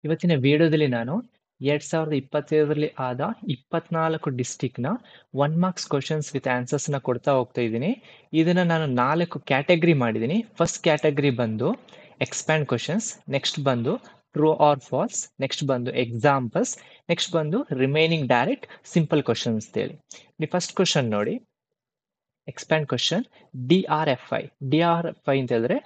ಇವತ್ತಿನ ವಿಡಿಯೋದಲ್ಲಿ ನಾನು 2025ರಲ್ಲಿ ಆದ 24 ಡಿಸ್ಟ್ರಿಕ್ಟ್‌ನ 1 ಮಾರ್ಕ್ಸ್ ಕ್ವೆಷನ್ಸ್ ವಿತ್ ಆನ್ಸರ್ಸ್‌ನ ಕೊಡ್ತಾ ಹೋಗ್ತಾ ಇದ್ದೀನಿ. ಇದನ್ನ ನಾನು 4 ಕ್ಯಾಟಗರಿ ಮಾಡಿದ್ದೀನಿ. ಫಸ್ಟ್ ಕ್ಯಾಟಗರಿ ಬಂದು ಎಕ್ಸ್ಪ್ಯಾಂಡ್ ಕ್ವೆಷನ್ಸ್, ನೆಕ್ಸ್ಟ್ ಬಂದು ಟ್ರೂ ಆರ್ ಫಾಲ್ಸ್, ನೆಕ್ಸ್ಟ್ ಬಂದು ಎಕ್ಸಾಂಪಲ್ಸ್, ನೆಕ್ಸ್ಟ್ ಬಂದು ರಿಮೈನಿಂಗ್ ಡೈರೆಕ್ಟ್ ಸಿಂಪಲ್ ಕ್ವೆಷನ್ಸ್ ಅಂತೇಳಿ. ನೀವು ಫಸ್ಟ್ ಕ್ವೆಷನ್ ನೋಡಿ. Expand question DRFI. DRFI ಅಂತ ಹೇಳಿದ್ರೆ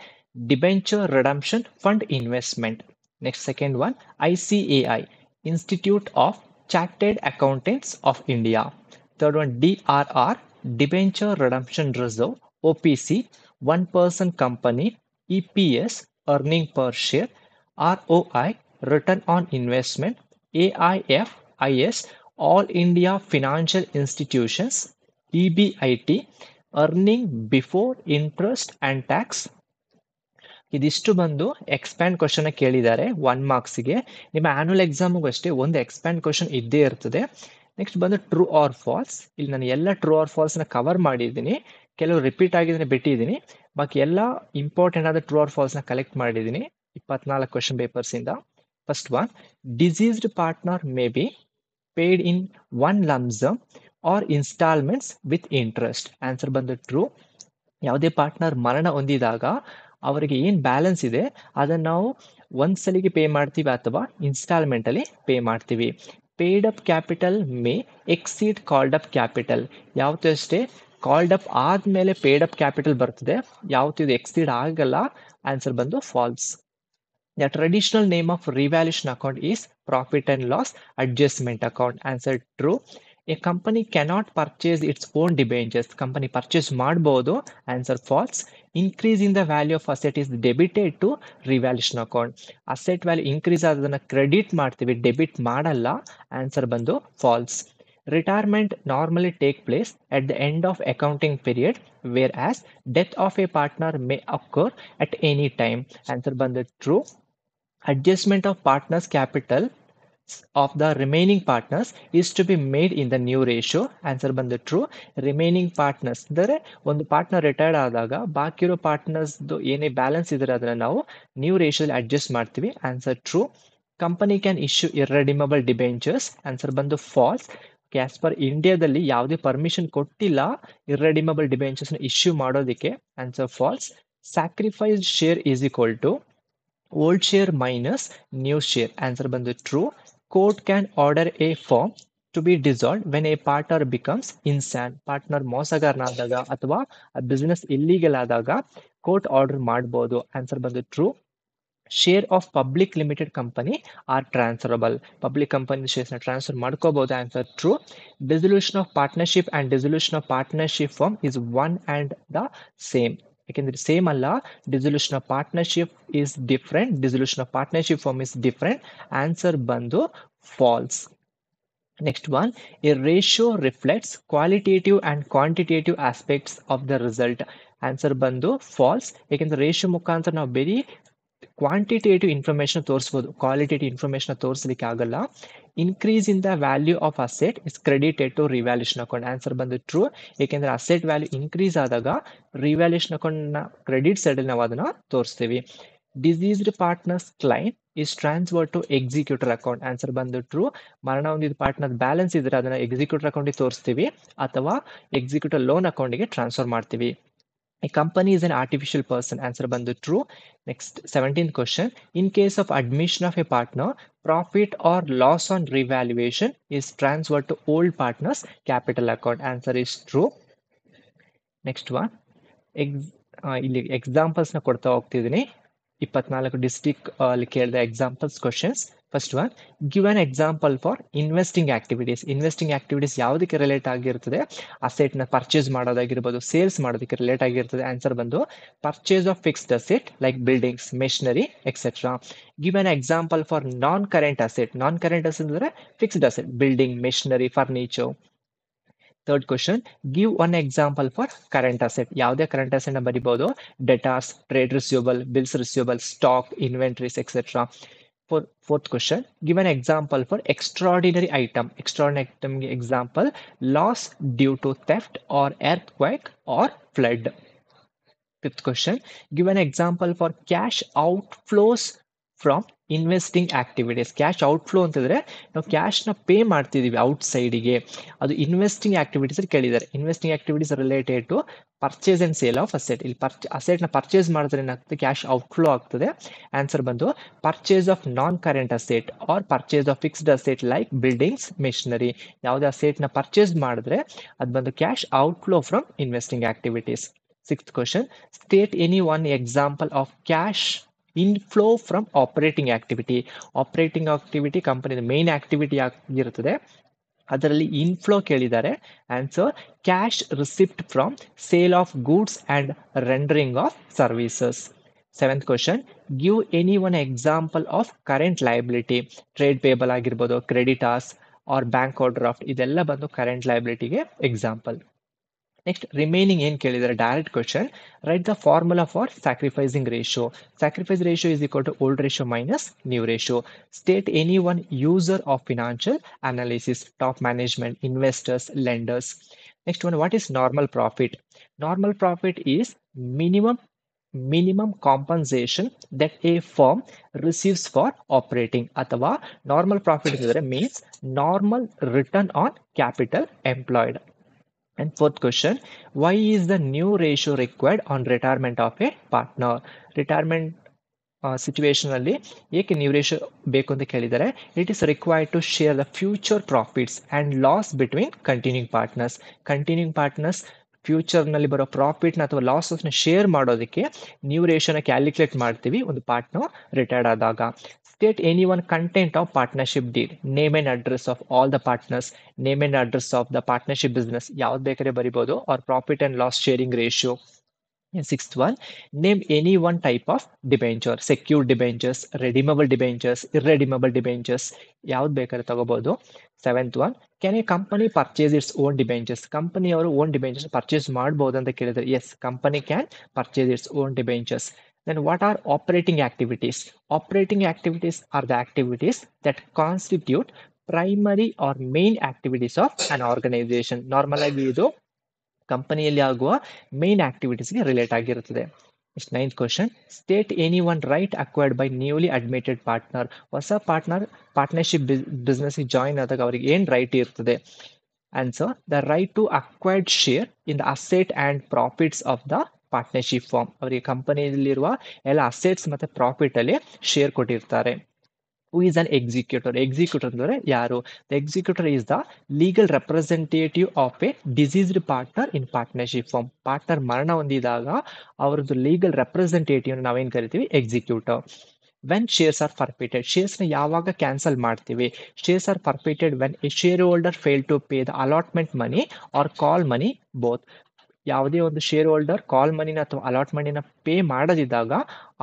debenture redemption fund investment. Next second one ICAI, Institute of Chartered Accountants of India. Third one DRR, Debenture Redemption Reserve, OPC, one person company, EPS, earning per share, ROI, return on investment, AIF, IS, All India Financial Institutions, EBIT, earning before interest and tax. ಇದಿಷ್ಟು ಬಂದು expand question ಕೇಳಿದ್ದಾರೆ 1 ಮಾರ್ಕ್ಸ್ಗೆ. ನಿಮ್ಮ annual ಎಕ್ಸಾಮ್ಗೂ ಅಷ್ಟೇ ಒಂದು expand question ಇದ್ದೇ ಇರ್ತದೆ. Next ಬಂದು true or false. ಇಲ್ಲಿ ನಾನು ಎಲ್ಲ ಟ್ರೂ ಆರ್ ಫಾಲ್ಸ್ನ ಕವರ್ ಮಾಡಿದ್ದೀನಿ, ಕೆಲವು ರಿಪೀಟ್ ಆಗಿದ್ರೆ ಬಿಟ್ಟಿದ್ದೀನಿ. ಬಾಕಿ ಎಲ್ಲ ಇಂಪಾರ್ಟೆಂಟ್ ಆದ ಟ್ರೂ ಆರ್ ಫಾಲ್ಸ್ನ ಕಲೆಕ್ಟ್ ಮಾಡಿದ್ದೀನಿ 24 ಕ್ವಶನ್ ಪೇಪರ್ಸಿಂದ. First one, deceased partner may be paid in one lump sum or instalments with interest. Answer ಬಂದು ಟ್ರೂ. ಯಾವುದೇ ಪಾರ್ಟ್ನರ್ ಮರಣ ಹೊಂದಿದಾಗ ಅವರಿಗೆ ಏನು ಬ್ಯಾಲೆನ್ಸ್ ಇದೆ ಅದನ್ನು ನಾವು ಒಂದ್ಸಲಿಗೆ ಪೇ ಮಾಡ್ತೀವಿ ಅಥವಾ ಇನ್ಸ್ಟಾಲ್ಮೆಂಟ್ ಅಲ್ಲಿ ಪೇ ಮಾಡ್ತೀವಿ. Paid up capital May exceed called up capital. ಯಾವತ್ತೂ ಅಷ್ಟೇ ಕಾಲ್ಡ್ ಅಪ್ ಆದ್ಮೇಲೆ ಪೇಯ್ಡ್ ಅಪ್ ಕ್ಯಾಪಿಟಲ್ ಬರ್ತದೆ, ಯಾವತ್ತೂ ಇದು ಎಕ್ಸೀಡ್ ಆಗಲ್ಲ. ಆನ್ಸರ್ ಬಂದು falls. The traditional name of revaluation account is profit and loss adjustment account. Answer true. A company cannot purchase its own debentures. Company purchase ಮಾಡಬಹುದು. Answer false. Increase in the value of asset is debited to revaluation account. Asset value increase ಆದದನ್ನ credit ಮಾಡ್ತೀವಿ, debit ಮಾಡಲ್ಲ. Answer ಬಂದು false. Retirement normally take place at the end of accounting period, whereas death of a partner may occur at any time. Answer ಬಂದು true. Adjustment of partners' capital of the remaining partners is to be made in the new ratio. Answer ಬಂದು true. Remaining partners ಅಂದರೆ ಒಂದು partner retired ಆದಾಗ ಬಾಕಿ ಇರೋ ಪಾರ್ಟ್ನರ್ಸ್ದು ಏನೇ balance ಇದ್ರೆ ಅದನ್ನು ನಾವು ನ್ಯೂ ರೇಷಿಯೋದಲ್ಲಿ ಅಡ್ಜಸ್ಟ್ ಮಾಡ್ತೀವಿ. Answer true. Company can issue irredeemable debentures. Answer ಬಂದು ಫಾಲ್ಸ್. ಆಸ್ ಪರ್ ಇಂಡಿಯಾದಲ್ಲಿ ಯಾವುದೇ ಪರ್ಮಿಷನ್ ಕೊಟ್ಟಿಲ್ಲ ಇರ್ರೆಡಿಮಬಲ್ ಡಿಬೆಂಚರ್ಸ್ನ ಇಶ್ಯೂ ಮಾಡೋದಕ್ಕೆ. Answer false. Sacrifice share is equal to old share minus new share. Answer ಬಂದು true. Court can order a firm to be dissolved when a partner becomes insane. Partner ಮೋಸಗಾರನಾದಾಗ ಅಥವಾ business illegal ಆದಾಗ court order ಮಾಡಬಹುದು. Answer ಬಂದು true. Share of public limited company are transferable. Public company ಶೇರ್ಸ್ನ transfer ಮಾಡ್ಕೋಬಹುದು. Answer true. Dissolution of partnership and dissolution of partnership firm is one and the same. ಯಾಕೆಂದ್ರೆ same ಅಲ್ಲ, dissolution of partnership is different, dissolution of partnership firm is different. Answer ಬಂದು false. Next one, a ratio reflects qualitative and quantitative aspects of the result. Answer ಬಂದು false. ಯಾಕೆಂದ್ರೆ ratio ಮುಖಾಂತರ ನಾವು ಬರೀ quantitative information ತೋರಿಸ್ಬೋದು, qualitative information ತೋರಿಸ್ಲಿಕ್ಕೆ ಆಗಲ್ಲ. Increase in the value of asset is credited to revaluation account. Answer ಬಂದು true. ಏಕೆಂದ್ರೆ ಅಸೆಟ್ ವ್ಯಾಲ್ಯೂ ಇನ್ಕ್ರೀಸ್ ಆದಾಗ ರಿವ್ಯಾಲ್ಯೂಷನ್ ಅಕೌಂಟ್ನ ಕ್ರೆಡಿಟ್ ಸೈಡಲ್ಲಿ ನಾವು ಅದನ್ನ ತೋರಿಸ್ತೀವಿ. Deceased partners claim is transfer to executor account. Answer ಬಂದು ಟ್ರೂ. ಮರಣ ಹೊಂದಿದ ಪಾರ್ಟ್ನರ್ ಬ್ಯಾಲೆನ್ಸ್ ಇದ್ರೆ ಅದನ್ನ ಎಕ್ಸಿಕ್ಯೂಟರ್ ಅಕೌಂಟಿಗೆ ತೋರಿಸ್ತೀವಿ ಅಥವಾ ಎಕ್ಸಿಕ್ಯೂಟರ್ ಲೋನ್ ಅಕೌಂಟಿಗೆ ಟ್ರಾನ್ಸ್ಫರ್ ಮಾಡ್ತೀವಿ. A company is an artificial person. Answer ಬಂದು true. Next, 17th question. In case of admission of a partner, profit or loss on revaluation is transferred to old partner's capital account. Answer is true. Next one. ಇಲ್ಲಿ ಎಕ್ಸಾಂಪಲ್ಸ್ನ ಕೊಡ್ತಾ ಹೋಗ್ತಿದ್ದೀನಿ. 24 district ಅಲ್ಲಿ ಕೇಳಿದ examples questions. First one, give an example for investing activities. Investing activities ಯಾವುದಕ್ಕೆ relate ಆಗಿರ್ತದೆ? ಅಸೆಟ್ನ purchase ಮಾಡೋದಾಗಿರ್ಬೋದು, sales ಮಾಡೋದಕ್ಕೆ ರಿಲೇಟ್ ಆಗಿರ್ತದೆ. ಆನ್ಸರ್ ಬಂದು purchase of fixed asset like buildings, machinery etcetera. Give an example for non current asset. Non current asset ಅಂದರೆ fixed asset, building, machinery, furniture. Third question, give one example for current asset. ಯಾವುದೇ current ಅಸೆಟ್ನ ಬರಿಬೋದು? Debtors, trade receivable, bills receivable, stock, inventories etcetera. Fourth question, give an example for extraordinary item. Extraordinary item example, loss due to theft or earthquake or flood. Fifth question, give an example for cash outflows from investing activities. Cash outflow ಅಂತಂದ್ರೆ ನಾವು ಕ್ಯಾಶ್ನ pay ಮಾಡ್ತಿದ್ದೀವಿ ಔಟ್ಸೈಡಿಗೆ, ಅದು investing activities ಕೇಳಿದ್ದಾರೆ. Investing activities related to purchase and sale of asset. ಇಲ್ಲಿ ಅಸೆಟ್ನ purchase ಮಾಡಿದ್ರೆ ಏನಾಗ್ತದೆ, ಕ್ಯಾಶ್ ಔಟ್ಫ್ಲೋ ಆಗ್ತದೆ. ಆನ್ಸರ್ ಬಂದು purchase of non current asset or purchase of fixed asset like buildings, machinery. ಯಾವುದೇ ಅಸೆಟ್ನ ಪರ್ಚೇಸ್ ಮಾಡಿದ್ರೆ ಅದು ಬಂದು cash outflow from investing activities. Sixth question, state any one example of cash inflow from operating activity. Operating activity ಕಂಪನಿದ main activity ಆಗಿರುತ್ತದೆ, ಅದರಲ್ಲಿ inflow ಕೇಳಿದ್ದಾರೆ. Answer cash receipt from sale of goods and rendering of services. Seventh question, give any one example of current liability. Trade payable ಆಗಿರ್ಬೋದು, creditors or bank overdraft, ಇದೆಲ್ಲ ಬಂದು current ಲಯಬಿಲಿಟಿಗೆ example. Next remaining ಏನು ಕೇಳಿದ್ದಾರೆ, direct question. Write the formula for sacrificing ratio. Sacrifice ratio is equal to old ratio minus new ratio. State any one user of financial analysis, top management, investors, lenders. Next one, what is normal profit? Normal profit is minimum compensation that a firm receives for operating. ಅಥವಾ normal profit ಇದ್ರೆ means normal return on capital employed. And fourth question, why is the new ratio required on retirement of a partner? Retirement situation ಅಲ್ಲಿ ಏಕೆ new ratio ಬೇಕು ಅಂತ ಕೇಳಿದರೆ, it is required to share the future profits and loss between continuing partners. Continuing partners ಫ್ಯೂಚರ್ನಲ್ಲಿ ಬರೋ ಪ್ರಾಫಿಟ್ನ ಅಥವಾ ಲಾಸಸ್ನ ಶೇರ್ ಮಾಡೋದಕ್ಕೆ ನ್ಯೂ ರೇಷಿಯೋನ ಕ್ಯಾಲ್ಕುಲೇಟ್ ಮಾಡ್ತೀವಿ ಒಂದು ಪಾರ್ಟ್ನರ್ ರಿಟೈರ್ಡ್ ಆದಾಗ. State any one content of partnership deed. Name and address of all the partners. Name and address of the partnership business. ಯಾವ್ದು ಬೇಕಾದ್ರೆ ಬರಿಬೋದು. Or profit and loss sharing ratio. And sixth one, name any one type of debenture. Secured debentures, redeemable debentures, irredeemable debentures. ಯಾವ್ದು ಬೇಕಾದ್ರೆ ತಗೋಬಹುದು. Seventh one, can a company purchase its own debentures? Company ಅವರು own debentures purchase ಮಾಡಬಹುದು ಅಂತ ಕೇಳಿದ್ರೆ, yes, company can purchase its own debentures. Then what are operating activities? Operating activities are the activities that constitute primary or main activities of an organization. Normal ಆಗಿ ಇದು ಕಂಪನಿಯಲ್ಲಿ ಆಗುವ main ಆಕ್ಟಿವಿಟೀಸ್ಗೆ relate ಆಗಿರುತ್ತದೆ. Ninth question, state any one right acquired by newly admitted partner. ಹೊಸ partnership ಬಿಸ್ನೆಸ್ಗೆ join ಆದಾಗ ಅವರಿಗೆ ಏನು ರೈಟ್ ಇರ್ತದೆ? Answer, the right to acquired share in the asset and profits of the partnership firm. ಅವರಿಗೆ ಕಂಪನಿಯಲ್ಲಿರುವ ಎಲ್ಲ ಅಸೆಟ್ಸ್ ಮತ್ತೆ ಪ್ರಾಫಿಟ್ ಅಲ್ಲಿ ಶೇರ್ ಕೊಟ್ಟಿರ್ತಾರೆ. Who is an executor? Executor ಅಂದರೆ ಯಾರು? The executor is the legal representative of a deceased partner in partnership firm. Partner ಮರಣ ಹೊಂದಿದಾಗ ಅವರದ್ದು ಲೀಗಲ್ ರೆಪ್ರೆಸೆಂಟೇಟಿವ್ ನಾವೇನು ಕರಿತೀವಿ? Executor. When shares are forfeited? ಶೇರ್ಸ್ನ ಯಾವಾಗ ಕ್ಯಾನ್ಸಲ್ ಮಾಡ್ತೀವಿ? Shares are forfeited when a shareholder fail to pay the allotment money or call money both. ಯಾವುದೇ ಒಂದು ಶೇರ್ ಹೋಲ್ಡರ್ ಕಾಲ್ ಮನಿನ ಅಥವಾ ಅಲಾಟ್ ಮನಿನ ಪೇ ಮಾಡದಿದ್ದಾಗ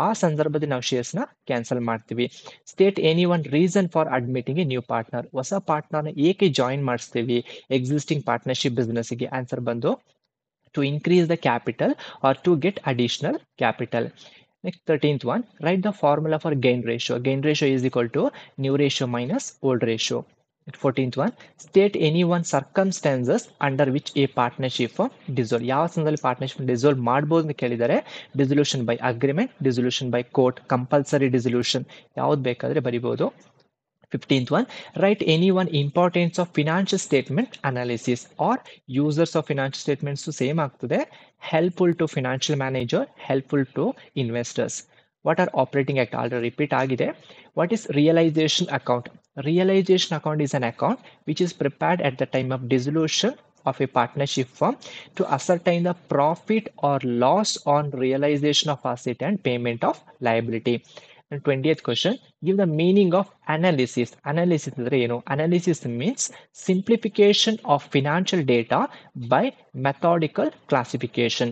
ಆ ಸಂದರ್ಭದಲ್ಲಿ ನಾವು ಶೇರ್ಸ್ನ ಕ್ಯಾನ್ಸಲ್ ಮಾಡ್ತೀವಿ. State any one reason for admitting a new partner. ಹೊಸ ಪಾರ್ಟ್ನರ್ನ ಏಕೆ ಜಾಯಿನ್ ಮಾಡಿಸ್ತೀವಿ ಎಕ್ಸಿಸ್ಟಿಂಗ್ ಪಾರ್ಟ್ನರ್ಶಿಪ್ ಬಿಸ್ನೆಸ್ಗೆ? ಆನ್ಸರ್ ಬಂದು to increase the capital or to get additional capital. Next, 13th one, write the formula for gain ratio. Gain ratio is equal to new ratio minus old ratio. 14th one, state any one circumstances under which a partnership firm dissolve. ಯಾವ ಸಂದರ್ಭದಲ್ಲಿ partnership dissolve ಮಾಡಬಹುದು ಅಂತ ಕೇಳಿದರೆ, dissolution by agreement, dissolution by court, compulsory dissolution, ಯಾವ್ದು ಬೇಕಾದ್ರೆ ಬರಿಬಹುದು. 15th one, write any one importance of financial statement analysis or users of financial statements same ಆಗ್ತದೆ. Helpful to financial manager, helpful to investors. What are operating act? Already repeat ಆಗಿದೆ. What is realization account? Realization account is an account which is prepared at the time of dissolution of a partnership firm to ascertain the profit or loss on realization of asset and payment of liability. And 20th question, give the meaning of analysis. Analysis ಅಂದ್ರೆ ಏನು? Analysis means simplification of financial data by methodical classification.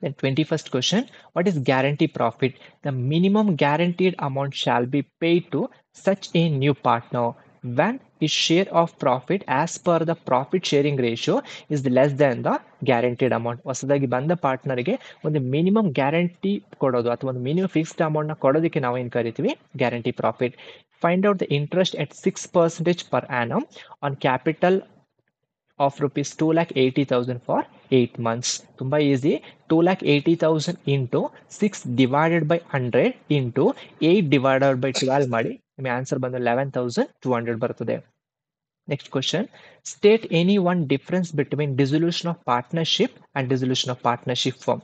Then 21st question, what is guarantee profit? The minimum guaranteed amount shall be paid to such a new partner when his share of profit as per the profit sharing ratio is less than the guaranteed amount. ಹೊಸದಾಗಿ ಬಂದ ಪಾರ್ಟ್ನರ್ಗೆ ಒಂದು minimum guarantee ಕೊಡೋದು ಅಥವಾ ಒಂದು minimum fixed ಅಮೌಂಟ್ನ ಕೊಡೋದಕ್ಕೆ ನಾವು ಏನು ಕರಿತೀವಿ? Guarantee profit. Find out the interest at 6% per annum on capital of rupees 2,80,000 for 8 months. ತುಂಬಾ easy. 2,80,000 into 6 divided by 100 into 8 divided by 12 ಮಾಡಿ ನಿಮಗೆ ಆನ್ಸರ್ ಬಂದು 11,200 ಬರ್ತದೆ. Next question. State any one difference between dissolution of partnership and dissolution of partnership firm.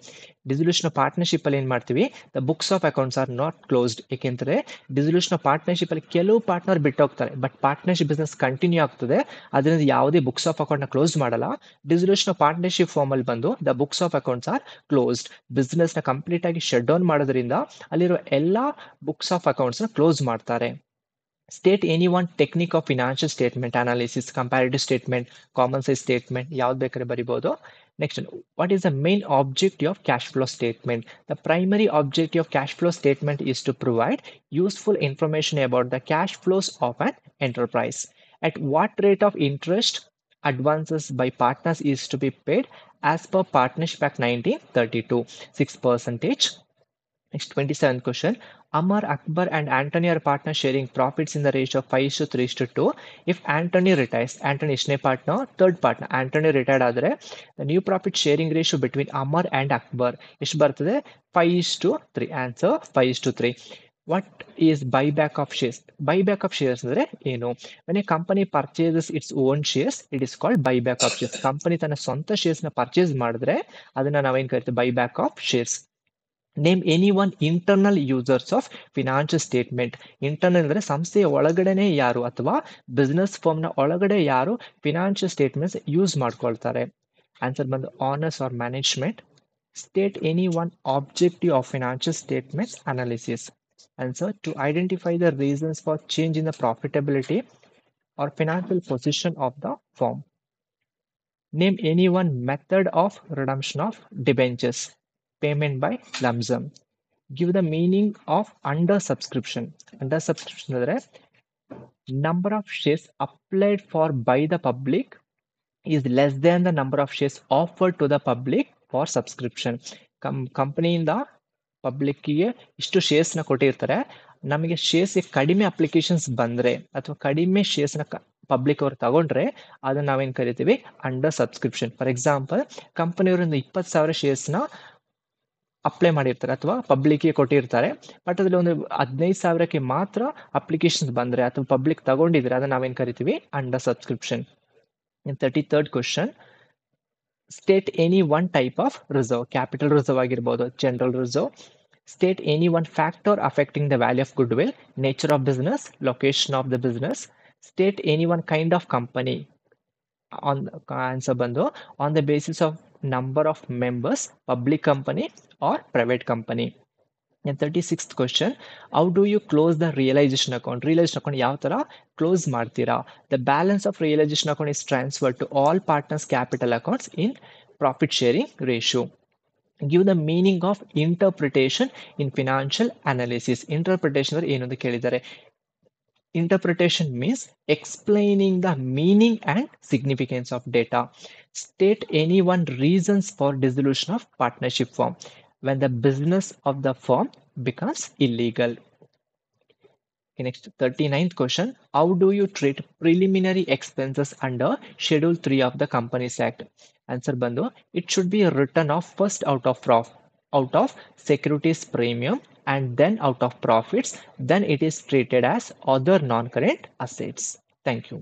Dissolution of partnership ಅಲ್ಲಿ ಏನ್ ಮಾಡ್ತೀವಿ, the books of accounts are not closed. ಏಕೆಂದ್ರೆ dissolution of partnership ಅಲ್ಲಿ ಕೆಲವು ಪಾರ್ಟ್ನರ್ ಬಿಟ್ಟು ಹೋಗ್ತಾರೆ, ಬಟ್ ಪಾರ್ಟ್ನರ್ಶಿಪ್ ಬಿಸ್ನೆಸ್ ಕಂಟಿನ್ಯೂ ಆಗ್ತದೆ. ಅದರಿಂದ ಯಾವುದೇ ಬುಕ್ಸ್ ಆಫ್ ಅಕೌಂಟ್ ನ ಕ್ಲೋಸ್ ಮಾಡಲ್ಲ. ಡಿಸಲ್ಯೂಷನ್ ಆಫ್ ಪಾರ್ಟ್ನರ್ಶಿಪ್ ಫಾರ್ಮ್ ಅಲ್ಲಿ ಬಂದು the books of accounts are closed. Business ನ ಕಂಪ್ಲೀಟ್ ಆಗಿ ಶಟ್ ಡೌನ್ ಮಾಡೋದ್ರಿಂದ ಅಲ್ಲಿರೋ ಎಲ್ಲಾ ಬುಕ್ಸ್ ಆಫ್ ಅಕೌಂಟ್ಸ್ ನ ಕ್ಲೋಸ್ ಮಾಡ್ತಾರೆ. State any one technique of financial statement analysis, comparative statement, common size statement, ಯಾವ್ದು ಬೇಕಾದ್ರೆ ಬರಿಬಹುದು. Next, what is the main objective of cash flow statement? The primary objective of cash flow statement is to provide useful information about the cash flows of an enterprise. At what rate of interest advances by partners is to be paid as per Partnership Act 1932? 6%. Next, 27th question. Amar, Akbar and Anthony are partners sharing profits in the ratio of 5:3:2. If Anthony retires, Anthony is a partner, third partner. Anthony retired ಆದರೆ the new profit sharing ratio between Amar and Akbar ಎಷ್ಟು ಬರ್ತದೆ? 5:3. Answer 5:3. What is buyback of shares? Buyback of shares ಅಂದ್ರೆ ಏನು? When a company purchases its own shares, it is called buyback of shares. Company ತನ್ನ ಸ್ವಂತ shares ನ purchase ಮಾಡಿದ್ರೆ ಅದನ್ನ ನಾವೇನ್ ಕರಿತೀವಿ? buyback of shares. Name any one internal users of financial statement. Internal ಅಂದರೆ ಸಂಸ್ಥೆಯ ಒಳಗಡೆನೆ ಯಾರು ಅಥವಾ ಬಿಸ್ನೆಸ್ ಫರ್ಮ್ ನ ಒಳಗಡೆ ಯಾರು ಫಿನಾನ್ಷಿಯಲ್ ಸ್ಟೇಟ್ಮೆಂಟ್ಸ್ ಯೂಸ್ ಮಾಡ್ಕೊಳ್ತಾರೆ. ಆನ್ಸರ್ ಬಂದು owners or management. State any one objective of financial statements analysis. Answer to identify the reasons for change in the profitability or financial position of the firm. Name any one method of redemption of debentures. Payment by lump sum. Give the meaning of under subscription. Under subscription ಅಂದ್ರೆ number of shares applied for by the public is less than the number of shares offered to the public for subscription. ಕಂಪನಿಯಿಂದ ಪಬ್ಲಿಕ್ಗೆ ಇಷ್ಟು shares ನ ಕೊಟ್ಟಿರ್ತಾರೆ, ನಮಗೆ shares ಕಡಿಮೆ applications ಬಂದ್ರೆ ಅಥವಾ ಕಡಿಮೆ ಶೇರ್ಸ್ ನ ಪಬ್ಲಿಕ್ ಅವರು ತಗೊಂಡ್ರೆ ಅದನ್ನ ನಾವೇನ್ ಕರಿತೀವಿ? Under subscription. ಫಾರ್ ಎಕ್ಸಾಂಪಲ್, ಕಂಪನಿಯವರಿಂದ 20,000 ಶೇರ್ಸ್ ನ ಅಪ್ಲೈ ಮಾಡಿರ್ತಾರೆ ಅಥವಾ ಪಬ್ಲಿಕ್ಗೆ ಕೊಟ್ಟಿರ್ತಾರೆ, ಬಟ್ ಅದ್ರಲ್ಲಿ ಒಂದು 15,000ಕ್ಕೆ ಮಾತ್ರ ಅಪ್ಲಿಕೇಶನ್ಸ್ ಬಂದ್ರೆ ಅಥವಾ ಪಬ್ಲಿಕ್ ತಗೊಂಡಿದ್ರೆ ಅದನ್ನ ನಾವೇನ್ ಕರಿತೀವಿ? Under subscription. In 33rd question. State any one type of reserve. Capital reserve ಆಗಿರ್ಬೋದು, general reserve. State any one factor affecting the value of goodwill, nature of business, location of the business. State any one kind of company. Answer ಬಂದು on the basis of number of members, public company or private company. And 36th question. How do you close the realization account? Realization account ಯಾವ ತರ close ಮಾಡ್ತೀರಾ? The balance of realization account is transferred to all partners capital accounts in profit sharing ratio. Give the meaning of interpretation in financial analysis. Interpretation ಏನು ಅಂತ ಕೇಳಿದ್ದಾರೆ. Interpretation means explaining the meaning and significance of data. State any one reasons for dissolution of partnership firm. When the business of the firm becomes illegal. Okay, next, 39th question. How do you treat preliminary expenses under Schedule 3 of the Companies Act? Answer bandu, it should be written off first out of securities premium and then out of profits. Then it is treated as other non-current assets. Thank you.